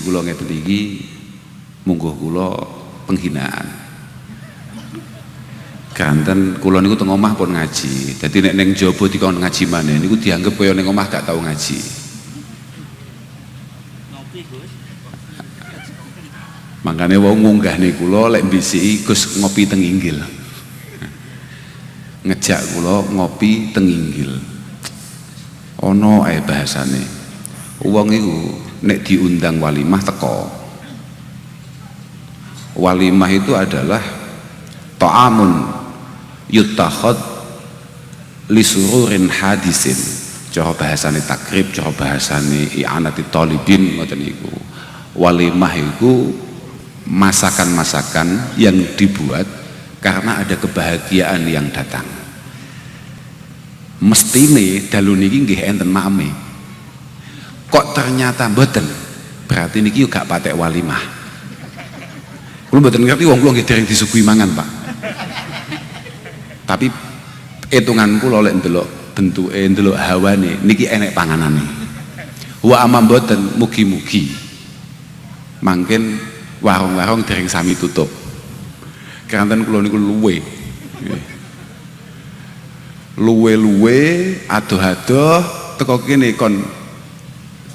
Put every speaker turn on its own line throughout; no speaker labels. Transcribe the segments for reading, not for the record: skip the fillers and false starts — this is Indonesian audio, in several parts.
kula ngeten iki mungguh kula penghinaan. Kanten kula niku teng omah pun ngaji. Dadi nek ning jaba dikon ngaji maneh niku dianggep kaya ning omah gak tau ngaji. Ngopi, Gus. Makane wong ngunggahne kula lek mbisiki Gus ngopi teng Inggil. Ngejak kula ngopi teng Inggil. Ono ae bahasane. Wong iku nek diundang walimah teko. Walimah itu adalah ta'amun yutakhad li sururin hadisin. Cara bahasane takrib, cara bahasane i'anati talibin ngoten niku. Walimah iku masakan-masakan yang dibuat karena ada kebahagiaan yang datang. Mestine dalu niki nggih enten makme. Kok ternyata mboten, berarti niki gak patek walimah. Kula mboten ngerti wong kula nggih dereng disuguhi mangan, Pak. Tapi hitungan kula lek ndelok bentuke ndelok hawane niki enek panganane. Wa amma mboten mugi-mugi mangken warung-warung dereng sami tutup. Kanten kula niku luwe adoh-adoh teko kene kon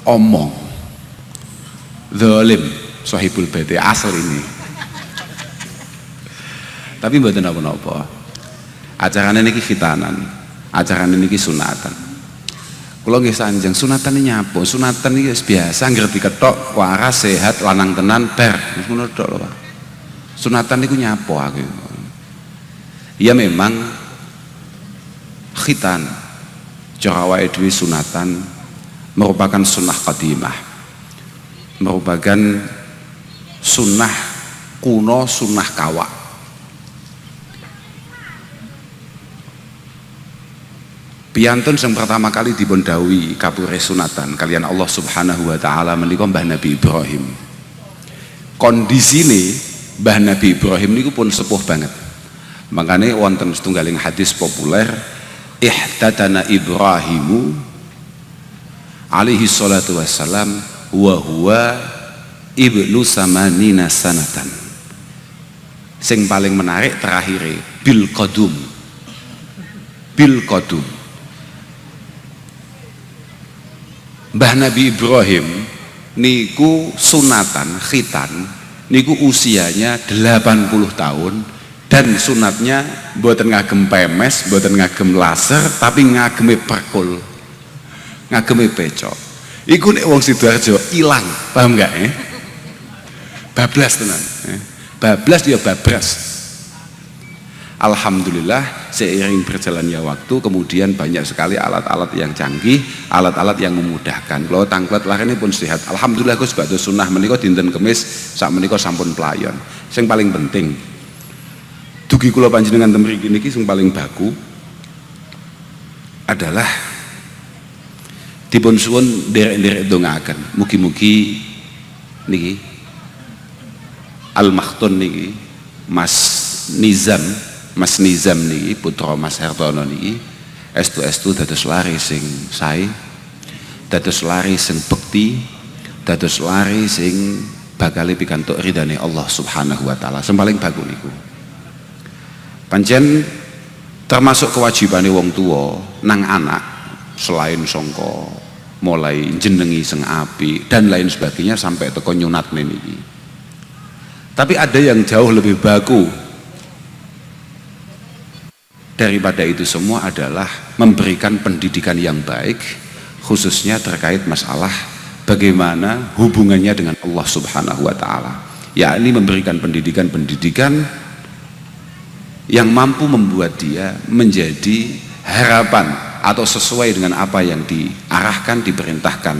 omong zalim sahibul bait asal ini. Tapi mboten apa-apa. Acarane niki khitanan, acarane niki sunatan. Kula nggih sanjang sunatan iki nyapo? Sunatan iki wis biasa ngerti ketok waras sehat lanang tenan ber. Wis ngono tok lho, Pak. Sunatan niku nyapo aku. Ya memang khitan cara awake dhewe sunatan merupakan sunnah qadimah, merupakan sunnah kuno, sunnah kawak. Piyantun yang pertama kali dipun dawuhi kapure sunatan kalian Allah Subhanahu wa taala menika Mbah Nabi Ibrahim. Kondisine Mbah Nabi Ibrahim niku pun sepuh banget. Makanya wonten setunggaling hadis populer, ihtatana Ibrahimu alaihi salatu wassalam wa huwa ibnu samanina sanatan. Sing paling menarik terakhir bil qadum. Mbah Nabi Ibrahim niku sunatan khitan niku usianya 80 tahun dan sunatnya mboten ngagem pemes, mboten ngagem laser, tapi ngageme perkul, ngageme pecok. Iku nek wong Sidoarjo ilang, paham gak ya? Bablas tenan, bablas dia babras. Alhamdulillah seiring berjalannya waktu kemudian banyak sekali alat-alat yang canggih, alat-alat yang memudahkan. Kalau tangklet larene pun sehat. Alhamdulillah Gus badhe sunnah menika dinten Kemis sak menika sampun playon. Sing paling penting dugi kula panjenengan ten mriki niki sing paling baku adalah dipun suwun nderek-nderek ndongaaken. Mugi-mugi niki Al-Makhtun niki Mas Nizam niki putra Mas Hartono niki estu dados lari sing sae, dados lari sing bekti, dados lari sing bakal pikantuk ridane Allah Subhanahu wa taala. Sing paling bagus niku. Pancen termasuk kewajibane wong tua nang anak selain songko mulai jenengi sing api dan lain sebagainya sampai teko nyunat niki. Tapi ada yang jauh lebih baku daripada itu semua adalah memberikan pendidikan yang baik, khususnya terkait masalah bagaimana hubungannya dengan Allah Subhanahu wa taala, yakni memberikan pendidikan yang mampu membuat dia menjadi harapan atau sesuai dengan apa yang diarahkan, diperintahkan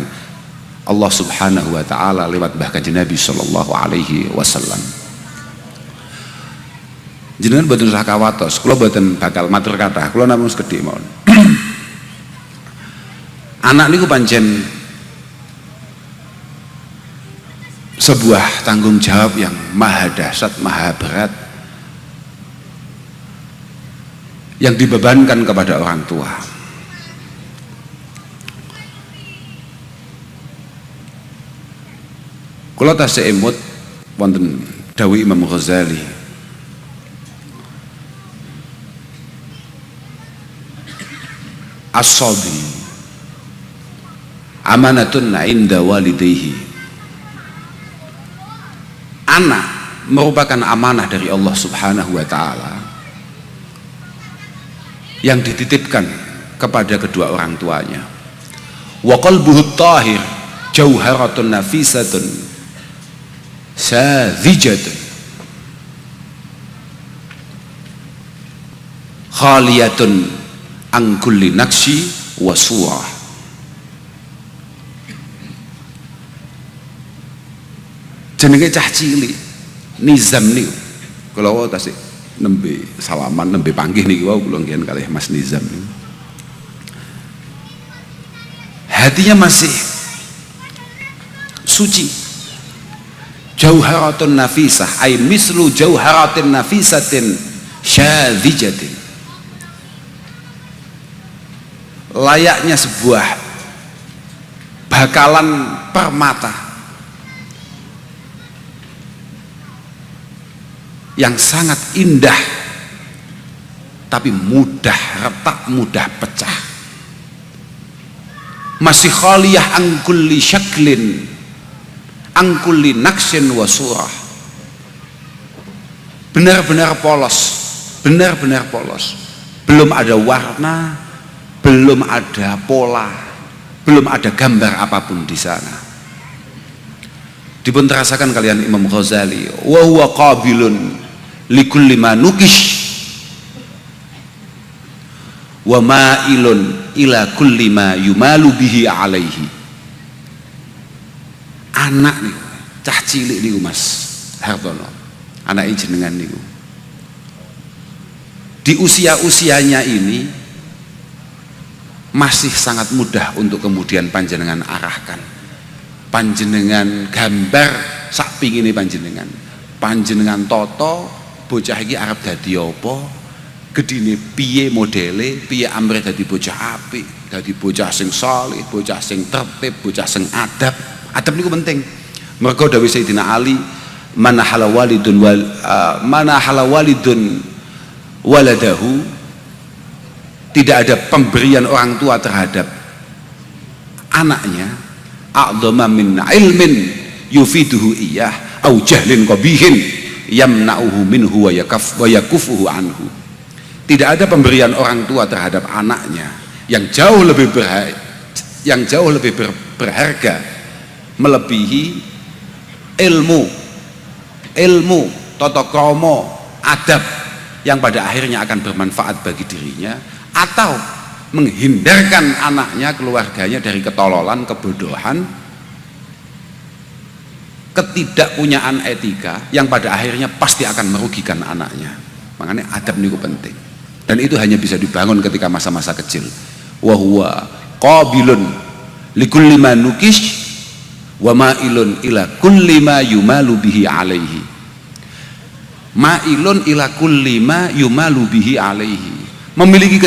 Allah Subhanahu wa taala lewat bahkan Nabi sallallahu alaihi wasallam. Jenengan boten usah kawatos, kula boten bakal matur kathah, kula namung sekedhik mawon. Anak niku pancen sebuah tanggung jawab yang maha dahsyat, maha berat yang dibebankan kepada orang tua. Kula tasih emut wonten dawuh Imam Ghazali, as-sabi amanatun 'inda walidayhi. Anak merupakan amanah dari Allah Subhanahu wa taala yang dititipkan kepada kedua orang tuanya. Wa qalbuhu tahir jauharatun nafisatun sadzijatun khaliyatun an kulli naqsi wa surah. Jenenge cah cilik Nizam niku kula tasih nembe salaman nembe panggih niki wau kula nggih kalih Mas Nizam niku. Hatinya masih suci. Jauharatun nafisah ay mislu jauharatin nafisatin syadhijatin. Layaknya sebuah bakalan permata yang sangat indah tapi mudah retak, mudah pecah. Masih khaliyah an kulli syaklin an kulli naqsin wa surah. Benar-benar polos, benar-benar polos. Belum ada warna, belum ada pola, belum ada gambar apapun di sana. Dipun terasakan kalian Imam Ghazali, wa huwa qabilun likulli ma nukish wa ma'ilun ila kulli ma yumalu bihi alaihi. Anak nih cah cilik niku Mas Hartono, anak jenengan niku di usia-usianya ini masih sangat mudah untuk kemudian panjenengan arahkan, panjenengan gambar sak pingine panjenengan toto bocah iki arep dadi apa, gedine piye modele, piye amrih dadi bocah apik, dadi bocah sing saleh, bocah sing tertib, bocah sing adab. Adab niku penting. Mergo dawuh Sayyidina Ali, mana hala walidun waladahu, tidak ada pemberian orang tua terhadap anaknya a'dhama min ilmin yufiduhu iyah au jahlin qabihin yamna'uhu minhu wa yakufuhu anhu. Tidak ada pemberian orang tua terhadap anaknya yang jauh lebih berharga melebihi ilmu tata krama adab yang pada akhirnya akan bermanfaat bagi dirinya, atau menghindarkan anaknya, keluarganya dari ketololan, kebodohan, ketidakpunyaan etika yang pada akhirnya pasti akan merugikan anaknya. Makanya adab niku penting, dan itu hanya bisa dibangun ketika masa-masa kecil. Wa huwa qabilun likulli ma nukish wa ma'ilun ila kulli ma yumalu bihi alaihi. Ma'ilun ila kulli ma yumalu bihi alaihi, memiliki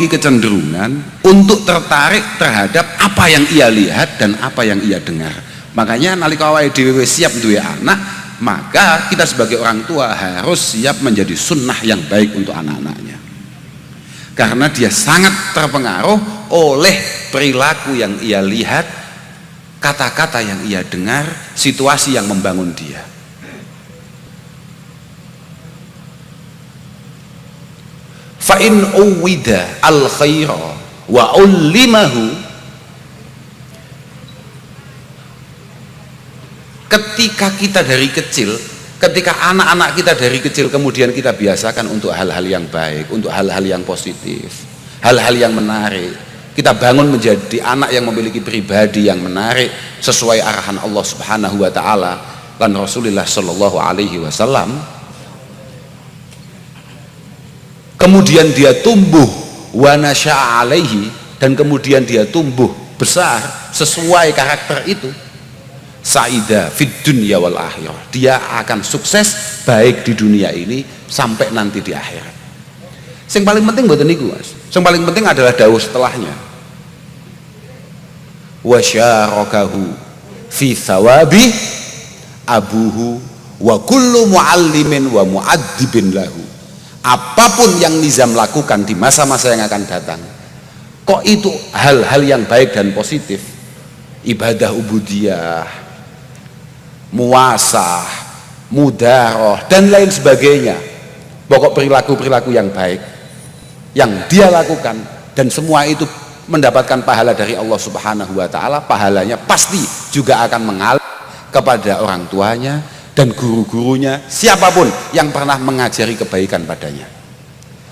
kecenderungan untuk tertarik terhadap apa yang ia lihat dan apa yang ia dengar. Makanya nalika awake dhewe siap duwe anak, maka kita sebagai orang tua harus siap menjadi sunnah yang baik untuk anak-anaknya, karena dia sangat terpengaruh oleh perilaku yang ia lihat, kata-kata yang ia dengar, situasi yang membangun dia. Fa in uwida al khaira wa ullimahu, ketika kita dari kecil, ketika anak-anak kita dari kecil kemudian kita biasakan untuk hal-hal yang baik, untuk hal-hal yang positif, hal-hal yang menarik, kita bangun menjadi anak yang memiliki pribadi yang menarik sesuai arahan Allah Subhanahu wa taala dan Rasulullah sallallahu alaihi wasallam. Kemudian dia tumbuh wa nasya'a alaihi, dan kemudian dia tumbuh besar sesuai karakter itu, saida fid dunya wal akhirah, dia akan sukses baik di dunia ini sampai nanti di akhirat. Yang paling penting mboten niku Mas, yang paling penting adalah dawuh setelahnya, wa syarakahu fi thawabi abuhu wa kullu muallimin wa mu'adzibin lahu. Apapun yang Nizam lakukan di masa-masa yang akan datang, kok itu hal-hal yang baik dan positif, ibadah ubudiyah, muasah, mudaroh dan lain sebagainya, pokok perilaku-perilaku yang baik yang dia lakukan, dan semua itu mendapatkan pahala dari Allah Subhanahu wa ta'ala. Pahalanya pasti juga akan mengalir kepada orang tuanya dan guru-gurunya, siapapun yang pernah mengajari kebaikan padanya.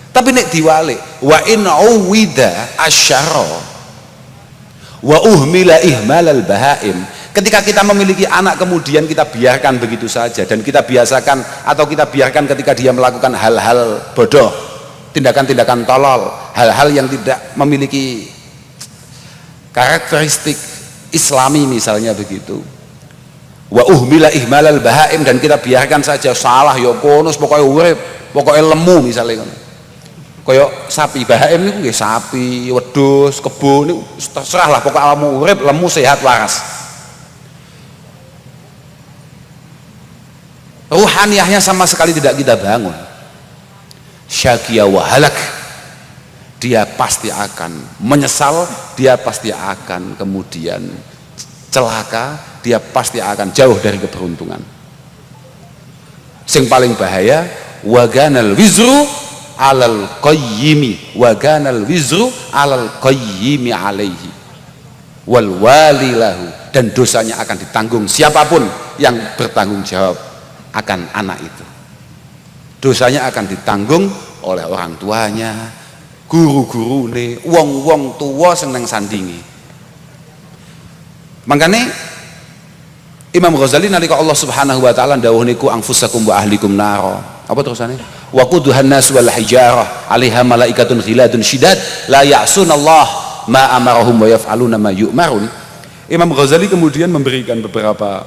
Tapi nek diwalik, wa in uwida asyara wa uhmila ihmalal bahaim, ketika kita memiliki anak kemudian kita biarkan begitu saja dan kita biasakan atau kita biarkan ketika dia melakukan hal-hal bodoh, tindakan-tindakan tolol, hal-hal yang tidak memiliki karakteristik Islami misalnya begitu, wa uhmila ihmalal bahaim, dan kita biarkan saja salah ya konus pokoknya urip, pokoknya lemu misalnya kaya sapi bahaim niku nggih sapi, wedhus, kebo niku terserah lah pokoknya lemu urip, lemu sehat waras. Ruhaniyahnya sama sekali tidak kita bangun. Syaqiyya wa halak, dia pasti akan menyesal, dia pasti akan kemudian celaka, dia pasti akan jauh dari keberuntungan. Sing paling bahaya, waganal wizru alal qayyimi, waganal wizru alal qayyimi alaihi wal walilahu, dan dosanya akan ditanggung siapapun yang bertanggung jawab akan anak itu. Dosanya akan ditanggung oleh orang tuanya, guru-gurune, wong-wong tua sing nang sandingi. Makanya Imam Ghazali nalika Allah Subhanahu wa taala dawuh niku anfusakum wa ahlikum naro. Apa terusane? Wa quduhan nas wal hijarah 'alaiha malaikatun ghiladun syidad la ya'sunallah ma amarahum wa yaf'aluna ma yu'marun. Imam Ghazali kemudian memberikan beberapa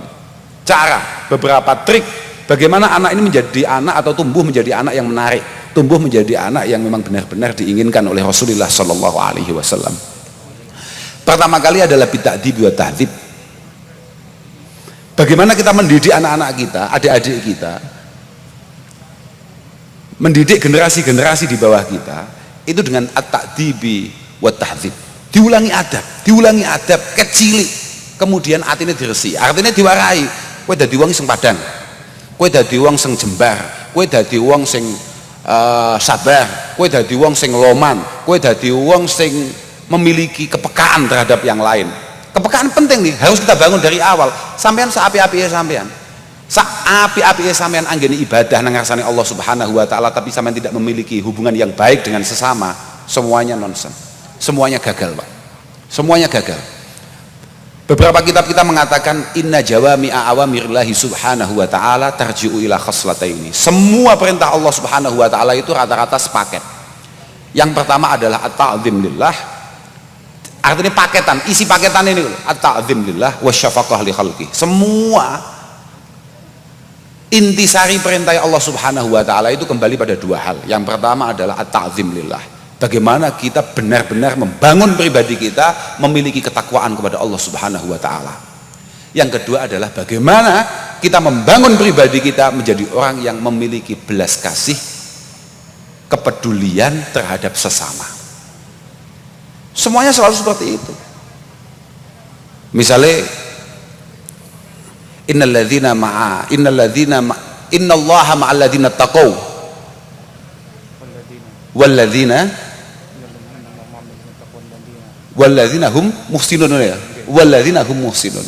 cara, beberapa trik bagaimana anak ini menjadi anak atau tumbuh menjadi anak yang menarik, tumbuh menjadi anak yang memang benar-benar diinginkan oleh Rasulullah Shallallahu Alaihi Wasallam. Pertama kali adalah bita'dib wa ta'dzib. Bagaimana kita mendidik anak-anak kita, adik-adik kita, mendidik generasi-generasi di bawah kita itu dengan at-ta'dibi wa ta'dzib. Diulangi adab kecilik, kemudian atine diresi, artinya diwarai. Kowe dadi wong sing padang, kowe dadi wong sing jembar, kowe dadi wong sing sabar, kowe dadi wong sing loman, kowe dadi wong sing memiliki kepekaan terhadap yang lain. Kepekaan penting nih, harus kita bangun dari awal. Sampean saapi-api sampean, saapi-api sampean anggene ibadah nang ngarsane Allah Subhanahu wa taala, tapi sampean tidak memiliki hubungan yang baik dengan sesama, semuanya nonsen, semuanya gagal, Pak. Semuanya gagal. Beberapa kitab kita mengatakan inna jawami'a awamirillahi subhanahu wa ta'ala tarji'u ila khaslataini. Semua perintah Allah Subhanahu wa ta'ala itu rata-rata sepaket. Yang pertama adalah at-ta'zim lillah, artinya paketan, isi paketan ini at-ta'zim lillah wa syafaqah li khalqih. Semua intisari perintah Allah Subhanahu wa ta'ala itu kembali pada dua hal. Yang pertama adalah at-ta'zim lillah, bagaimana kita benar-benar membangun pribadi kita memiliki ketakwaan kepada Allah Subhanahu wa ta'ala. Yang kedua adalah bagaimana kita membangun pribadi kita menjadi orang yang memiliki belas kasih, kepedulian terhadap sesama. Semuanya selalu seperti itu. Misalnya innallaha ma'al ladzina taqaw walladzina hum muhsinun, ya, walladzina hum muhsinun.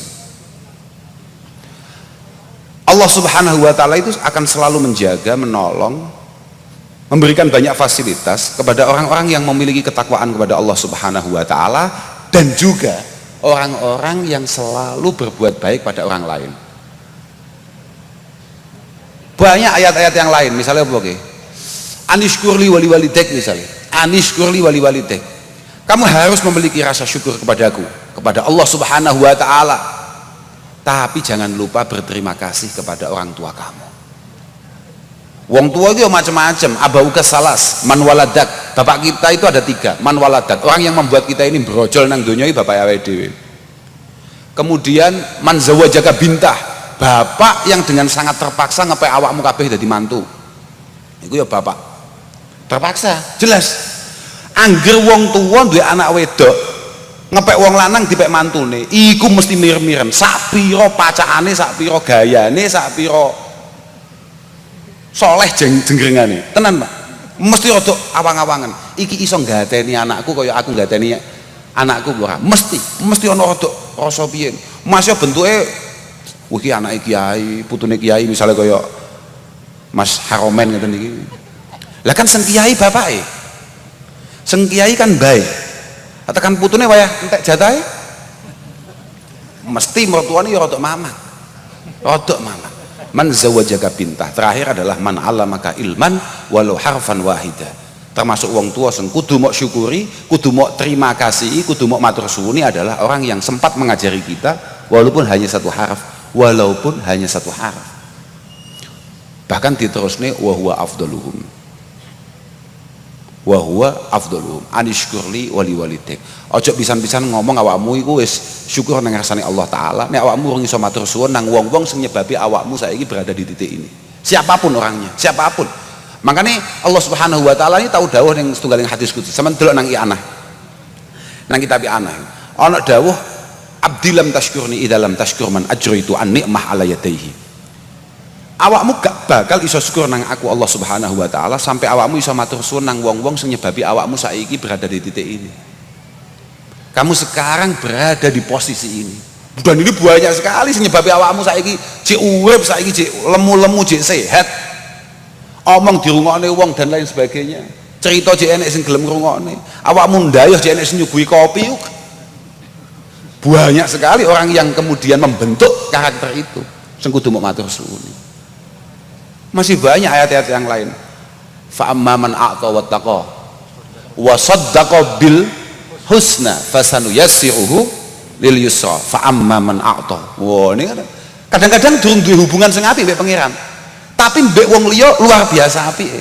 Allah Subhanahu wa ta'ala itu akan selalu menjaga, menolong, memberikan banyak fasilitas kepada orang-orang yang memiliki ketakwaan kepada Allah Subhanahu wa ta'ala, dan juga orang-orang yang selalu berbuat baik pada orang lain. Banyak ayat-ayat yang lain, misalnya apa? Anishkurli wali walidek, misalnya anishkurli wali walidek, kamu harus memiliki rasa syukur kepadaku, kepada Allah Subhanahu wa ta'ala, tapi jangan lupa berterima kasih kepada orang tua kamu. Wong tua itu macam-macam, abauka salas, man waladak, bapak kita itu ada tiga, man waladak, orang yang membuat kita ini brojol nang dunia, bapak awake dhewe. Kemudian man zawajaka bintah, bapak yang dengan sangat terpaksa ngepek awakmu kabeh dadi mantu. Iku ya bapak terpaksa, jelas. Angger wong tuwa duwe anak wedok ngepek wong lanang dipek mantune, iku mesti mir-miren. Sak pira pacakane, sak pira gayane, sak pira soleh jengrengane. Tenan, Pak. Mesti rada awang-awangan. Iki iso nggateni anakku kaya aku nggateni anakku ora. Mesti ana rada rasa piye. Mas yo bentuke iki anake kiai, putune kiai misalnya kaya Mas Haromen ngeten iki. Lah kan sing kiai bapake. Sing kiai kan bae. Tekan putune wayah entek jatahe. Mesti mertuane ya rada mamang. Rada mamang. Man zawajaka bintah. Terakhir adalah man 'allamaka ilman walau harfan wahida. Termasuk wong tua sing kudu mok syukuri, kudu mok terima kasih, kudu mok matur suwun adalah orang yang sempat mengajari kita walaupun hanya satu harf. Bahkan diterusne wa huwa afdaluhum. Wa huwa afdaluhum anishkurli wali walidik. Ojo pisan-pisan ngomong awakmu iku wis syukur nang ngarsane Allah taala, nek awakmu ora iso matur suwun nang wong-wong sing nyebabi awakmu saiki berada di titik ini. Siapapun orangnya, siapapun. Makanya Allah Subhanahu wa taala ini tahu dawuh ning setunggaling hadis qudsi. Sampeyan delok nang I'anah. Nang kitab I'anah. Ana dawuh abdi lam tashkurni idza lam tashkur man ajraitu an ni'mah ala yadayhi. Awakmu gak bakal iso syukur nang aku Allah Subhanahu wa taala sampai awakmu iso matur suwun nang wong-wong sing nyebabi awakmu saiki berada di titik ini. Kamu sekarang berada di posisi ini. Dan ini banyak sekali sing nyebabi awakmu saiki jek urip, saiki jek lemu-lemu, jek sehat. Omong dirungokne wong dan lain sebagainya. Cerita jek enek sing gelem ngrungokne. Awakmu ndayoh jek enek sing nyuguhi kopi. Banyak sekali orang yang kemudian membentuk karakter itu. Sing kudu mok matur suwun. Masih banyak ayat-ayat yang lain. Fa amma man a'ta wattaqa wa saddaqa bil husna fasanuyassiruhu lil yusra. Fa amma man a'ta. Wah, ini kadang-kadang durung duwe hubungan sing apik mbek pangeran. Tapi mbek wong liya luar biasa apike.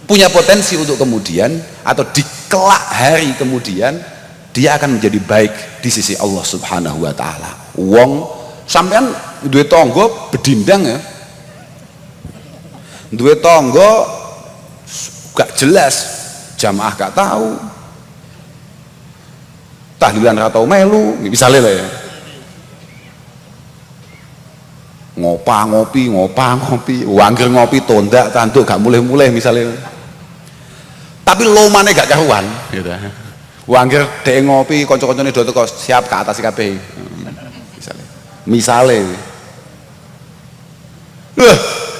Punya potensi untuk kemudian atau di kelak hari kemudian dia akan menjadi baik di sisi Allah Subhanahu wa taala. Wong sampean duwe tangga bedindang ya. Duwe tangga gak jelas, jamaah gak tahu, tahlilan ra tau melu, misale lah ya. Ngopi, wangger ngopi tondak tanduk gak mulih-mulih misalnya. Tapi lomane gak karuan, gitu. Wangger dhek ngopi, kanca-kancane do teko siap ke atas kabeh. Misale.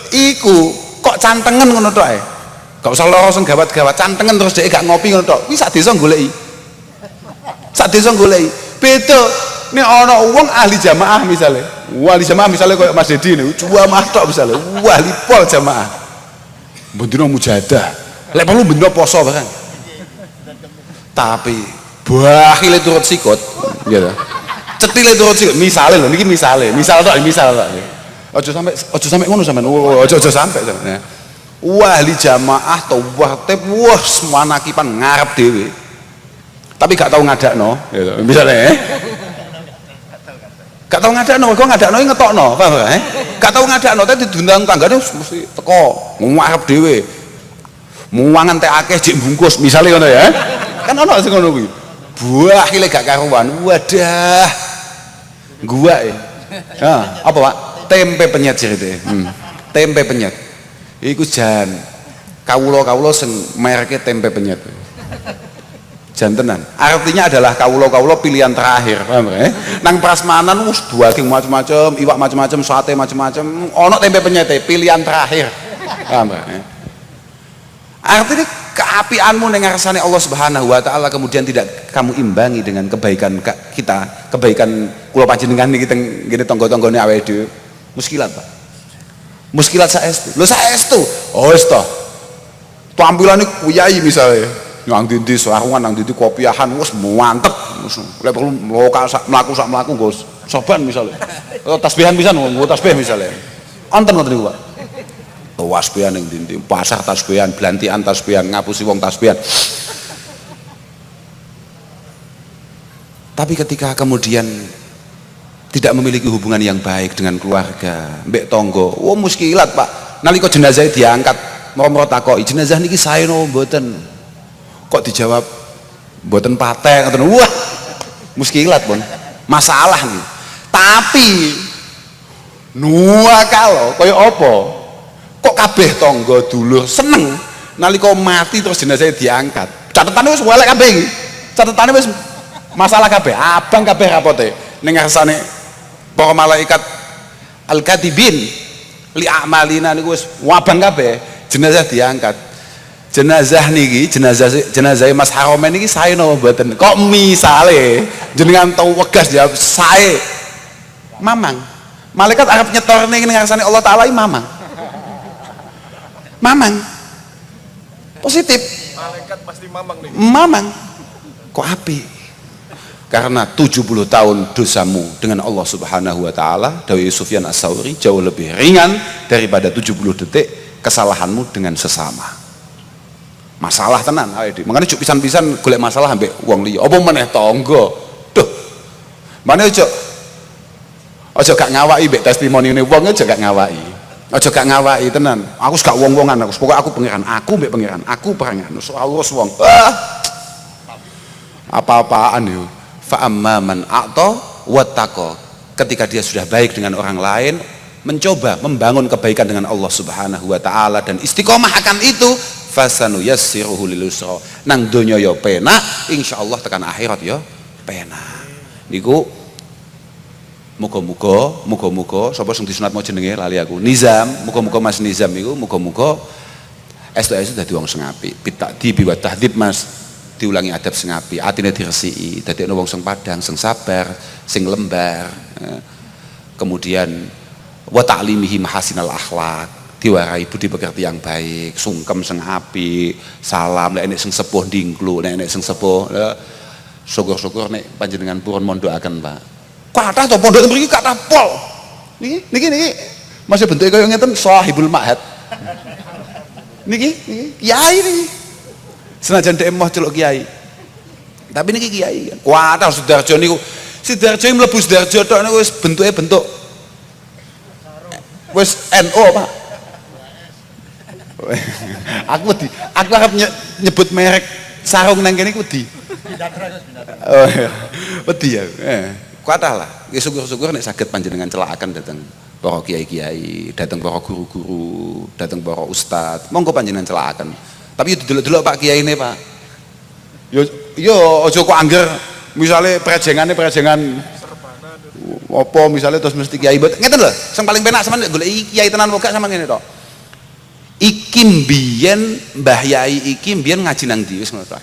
Iku kok cantengen ngono tok ae. Gak usah lara sing gawat-gawat, cantengen terus dhek gak ngopi ngono tok. Kuwi sak desa goleki. Sak desa goleki. Beda nek ana wong ahli jamaah misale. Ahli jamaah misale koyo Mas Dedi niku jamaah tok misale. Ahli pol jamaah. Bendina mujahadah. Lek perlu bendina poso barang. Tapi bakhile turut sikut, gitu. Cetile turut sikut. Misale lho niki misal tok. Ojo sampai ngono sampean. Ojo sampai. Ahli jamaah tawartib wis manakipan ngarep dhewe. Tapi gak tau ngadakno, gitu. Misale gak tau ngadakno, kok ngadakno ngetokno, paham ya? Gak tau ngadakno, tapi diundang tanggane mesti teko ngarep dhewe. Muwangan teh akeh jek bungkus, misale ngono ya. Kan ono sing ngono kuwi. Buahile gak karuan. Wadah. Gua apa Pak? Tempe penyet cerite. Tempe penyet. Iku jan kawula-kawula sing mereke tempe penyet. Jan tenan. Artinya adalah kawula-kawula pilihan terakhir, paham ya? Nang prasmanan wis daging macam-macam, iwak macam-macam, sate macam-macam, ono tempe penyet pilihan terakhir. Paham ya? Artinya keapianmu ning ngarsane Allah Subhanahu wa taala kemudian tidak kamu imbangi dengan kebaikan kita, kebaikan kula panjenengan niki teng ngene tangga-tanggane awake dhewe. Muskilat, Pak. Muskilat saestu. Lho saestu. Oh wis to. Tampilane kuyai misalnya. Nang ndi sarungan nang ndi kopiahan wis mantep. Lek perlu mlaku sak mlaku nggo soban misalnya. Tasbihan pisan nggo tasbih misalnya. Onten ngoten niku, Pak. Tasbihan ning ndi pasar tasbihan, belantian tasbihan, ngapusi wong tasbihan. Tapi ketika kemudian tidak memiliki hubungan yang baik dengan keluarga, mbek tonggo. Wah muskilat Pak. Nalika jenazah diangkat, moro-moro takoki, jenazah niki sae napa mboten? Kok dijawab mboten patek ngoten. Wah, muskilat pun. Masalah nih. Tapi nuwakal kaya apa? Kok kabeh tonggo dulur seneng nalika mati terus jenazah diangkat. Catetane wis welek kabeh iki. Catetane wis masalah kabeh, abang kabeh rapote. Ning ngarsane para malaikat al-katibin li a'malina niku wis wabang kabeh, jenazah diangkat. Jenazah niki, jenazah Mas Haromen niki sae napa mboten? Kok misale jenengan tau wegas jawab sae. Mamang. Malaikat arep nyetorne ning ngarsane Allah taala iki mamang. Mamang. Positif.
Malaikat pasti mamang nih.
Mamang. Kok apik? Karena 70 tahun dosamu dengan Allah Subhanahu wa taala, Dawi Sufyan As-Sauri, jauh lebih ringan daripada 70 detik kesalahanmu dengan sesama. Masalah tenan awake dhewe. Makane juk pisan-pisan golek masalah ambek wong liya. Apa meneh tangga. Duh. Mane aja gak ngawaki mbek testimoniune wong, aja gak ngawaki. Aja gak ngawaki tenan. Aku gak wong-wongan aku. Pokoke aku pangeran, aku mbek pangeran, aku pangeran. Allah wong. Apa-apaan yo. Fa amma man a'ta wattaqa. Ketika dia sudah baik dengan orang lain, mencoba membangun kebaikan dengan Allah Subhanahu wa taala dan istiqomah akan itu, fasanuyassiruhu lil usra. Nang donya ya penak, insyaallah tekan akhirat ya penak. Niku muga-muga sapa sing disunat mau jenenge lali aku. Nizam, muga-muga Mas Nizam iku muga-muga esuk-esuk dadi wong sing apik. Bitakdi biwa tahdib Mas. Diulangi adab sing apik, atine diresiki, dadi ana wong sing padhang, sing sabar, sing lembar. Kemudian wa ta'limihi mahasinal akhlak, diwarai budi pekerti yang baik, sungkem sing apik, salam nek enek sing sepuh ndingklu, nek enek sing sepuh syukur-syukur nek panjenengan purun mondokaken, Pak. Kathah to pondok mriki kathah pol. Niki masih bentuke kaya ngeten sahibul ma'had. Niki kiai niki. Senajan dhek emoh celuk kiai. Tapi niki kiai kan. Kuatah Sidarjo niku. Sidarjo mlebu Sidarjo tok niku wis bentuke bentuk wis NO, Pak. Aku wedi. Aku arep nyebut merek sarung nang kene wedi. Oh iya. Wedi ya. Kuatah lah. Ya syukur-syukur nek saged panjenengan celakaken dateng para kiai-kiai, dateng para guru-guru, dateng para ustad. Monggo panjenengan celakaken. Tapi didelok-delok Pak Kiai ini Pak. Yo aja kok angger misale prejengan apa misale terus mesti kiai mbet. Ngeten lho, sing paling penak sampean golek kiai tenan wae sama ngene tok. Iki mbiyen Mbah Yai iki mbiyen ngaji nang ndi wis ngono tok.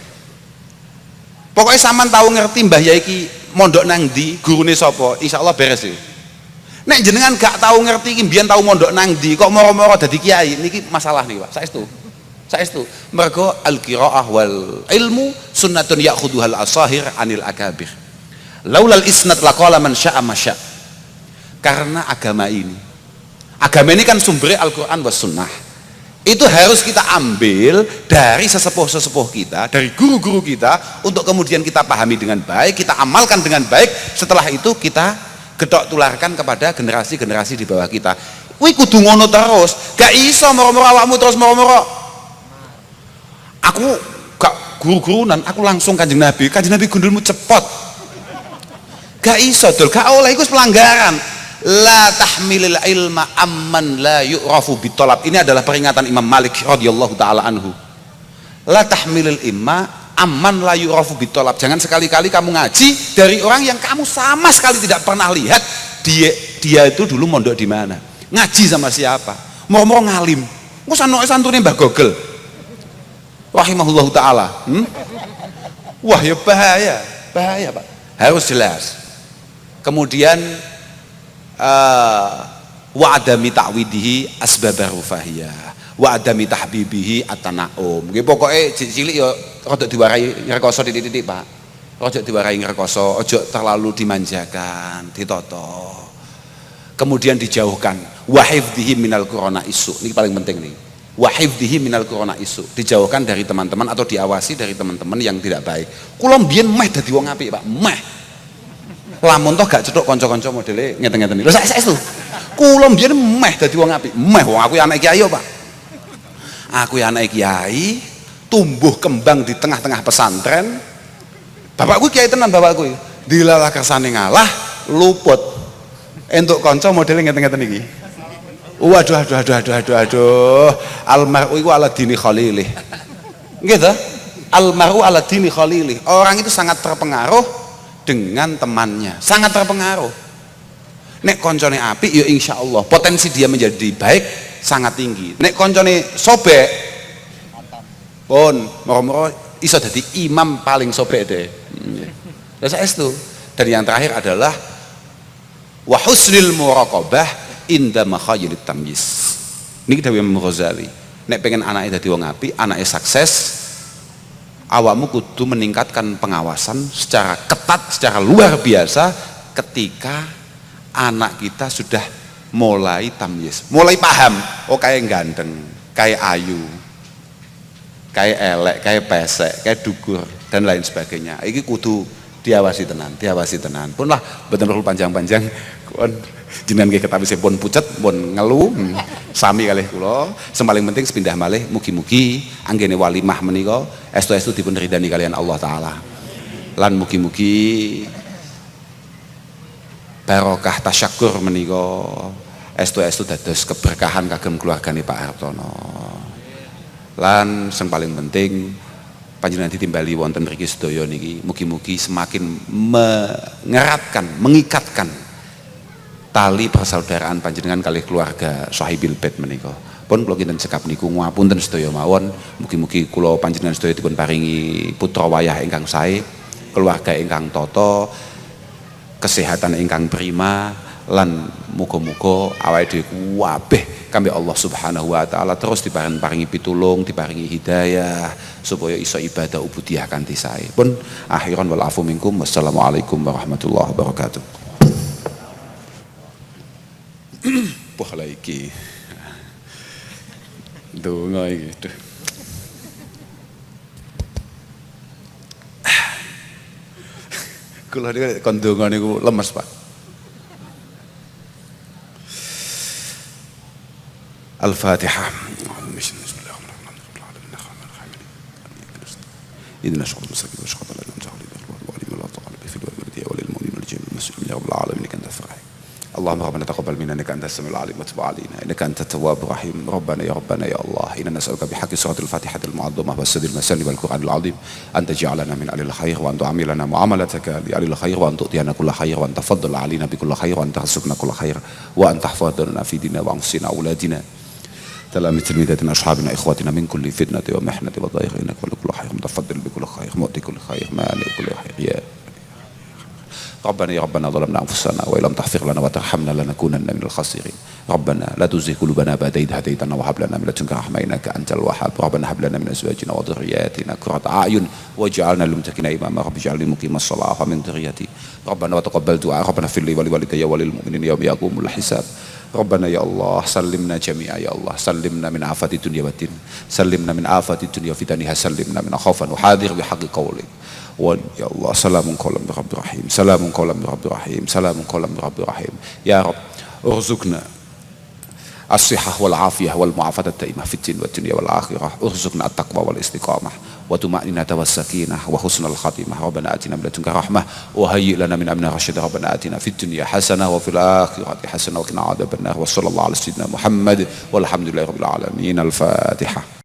Pokoke sampean tahu ngerti Mbah Yai iki mondok nang ndi, gurune sapa, insyaallah beres iki. Nek jenengan gak tahu ngerti iki mbiyen tahu mondok nang ndi, kok moro-moro dadi kiai, niki masalah niki Pak. Saestu mergo al-qiraah wal ilmu sunnatun ya'khuduhal asahir anil akabir. Laulal isnad laqala man syaa masya. Karena agama ini kan sumbernya Al-Qur'an was sunnah. Itu harus kita ambil dari sesepuh-sesepuh kita, dari guru-guru kita, untuk kemudian kita pahami dengan baik, kita amalkan dengan baik. Setelah itu kita gedok tularkan kepada generasi-generasi di bawah kita. Wih kudu ngono terus, gak iso moro-moro awakmu terus moro-moro. Aku gak guru-gurunan, aku langsung Kanjeng Nabi gundulmu cepot. Gak iso dul, gak oleh, itu pelanggaran. La tahmilil ilma amman la yu'rafu bitolab. Ini adalah peringatan Imam Malik radhiyallahu taala anhu. La tahmilil ilma amman la yu'rafu bitolab. Jangan sekali-kali kamu ngaji dari orang yang kamu sama sekali tidak pernah lihat dia itu dulu mondok di mana, ngaji sama siapa, mau ngalim. Engko santune Mbah Gogel rahimahullahu taala. Wah ya bahaya Pak, harus jelas. Kemudian wa adami ta'widihi asbabar rufahiyah wa adami tahbibihi atanaum. Nggih pokoke cilik ya rada diwarai ngrekoso titik-titik Pak, rada diwarai ngrekoso, ojo terlalu dimanjakan, ditoto. Kemudian dijauhkan wa hifdhihi minal qurana isu. Ini paling penting nih. Wa hifdhihi minal qurana isu, dijauhkan dari teman-teman atau diawasi dari teman-teman yang tidak baik. Kula mbiyen meh dadi wong apik Pak, meh lamun toh gak cethuk kanca-kanca modele ngeten-ngeten. Lho saestu. Kula mbiyen meh dadi wong apik. Meh wong aku anak kiai Pak. Aku anak kiai, tumbuh kembang di tengah-tengah pesantren. Bapakku kiai tenan bapakku. Dilalah kersane ngalah, luput. Entuk kanca modele ngeten-ngeten iki. Waduh. Almar'u iku ala dini khalilih. Nggih ta? Almar'u ala dini khalilih. Orang itu sangat terpengaruh dengan temannya, sangat terpengaruh. Nek koncone apik ya insyaallah potensi dia menjadi baik sangat tinggi. Nek koncone sobek pun moro-moro iso dadi imam paling sobek deh. Lah saestu. Dan yang terakhir adalah wa husnil muraqabah inda makhayilit tamyiz. Niki dawuh Imam Ghazali. Nek pengen anake dadi wong apik, anake sukses, awakmu kudu meningkatkan pengawasan secara ketat, secara luar biasa ketika anak kita sudah mulai tamyiz, mulai paham, oh kayak ganteng, kayak ayu, kayak elek, kayak pesek, kayak dugur dan lain sebagainya. Iki kudu diawasi tenan. Pun lah betul betul panjang-panjang kon jenengan nggih ketawi pun pucet, pun ngeluh, sami kalih kula. Sing paling penting sepindah malih mugi-mugi anggene walimah menika estu-estu dipun ridani kalian Allah taala. Lan mugi-mugi barokah tasyakur menika estu-estu dados keberkahan kagem keluargane Pak Hartono. Lan sing paling penting panjenengan ditimbali wonten mriki sedaya niki mugi-mugi semakin mengikatkan tali persaudaraan panjenengan kalih keluarga Sahibil Bait menika. Pun kula kinten cekap niku ngapunten sedaya mawon, mugi-mugi kula panjenengan sedaya dipun paringi putra wayah ingkang sae, keluarga ingkang tata, kesehatan ingkang prima, lan muga-muga awake dhewe kabeh kangge Allah Subhanahu wa taala terus diparingi pitulung, diparingi hidayah supaya iso ibadah ubudiyah kanthi sae. Pun akhiran wal afu minkum. Wassalamualaikum warahmatullahi wabarakatuh. Pahala iki. Donga iki. Kula niku kon donga niku lemes, Pak. Al-Fatihah. إذن أشكر المساكين وأشكر الله لهم تعالى والعلم لا تعالى في الوالدية وللمؤمنين والجن المسلمين يا رب العالمين إنك أنت الفرح. اللهم ربنا تقبل منا إنك أنت السميع العليم وتب علينا إنك أنت التواب الرحيم. ربنا يا الله إنا نسألك بحق سورة الفاتحة المعظمة والسد المسني والقرآن العظيم أن تجعلنا من أهل الخير وأن تعاملنا معاملتك لأهل الخير وأن تؤتينا كل خير وأن تفضل علينا بكل خير وأن ترزقنا كل خير وأن تحفظنا في ديننا وأنفسنا أولادنا تلاميذ تلميذاتنا أصحابنا إخواتنا من كل فتنة ومحنة وضيق إنك كل خير متفضل بكل خير مؤتي كل خير مانع كل خير يا ربنا يا ربنا ظلمنا أنفسنا وإن لم تغفر لنا وترحمنا لنكونن من الخاسرين. ربنا لا تزغ قلوبنا بعد إذ هديتنا وهب لنا من لدنك رحمة إنك أنت الوهاب. ربنا هب لنا من أزواجنا وذرياتنا قرة أعين واجعلنا للمتقين إماما. رب اجعلني مقيم الصلاة ومن ذريتي. ربنا وتقبل دعاء. ربنا اغفر لي ولوالدي وللمؤمنين يوم يقوم الحساب. ربنا يا الله سلمنا جميعا يا الله سلمنا من آفات الدنيا والدين سلمنا من آفات الدنيا وفتنها سلمنا من خوف وحاذر بحق قولك يا الله سلام قولا من رب رحيم سلام قولا من رب رحيم سلام قولا من رب رحيم. يا رب ارزقنا الصحة والعافية والمعافاة الدائمة في الدين والدنيا والآخرة. ارزقنا التقوى والاستقامة وطمأنينة والسكينة وحسن الخاتمة. ربنا آتنا من لدنك رحمة وهيئ لنا من أمرنا رشدا. ربنا آتنا في الدنيا حسنة وفي الآخرة حسنة وقنا عذاب النار. وصلى الله على سيدنا محمد والحمد لله رب العالمين. الفاتحة.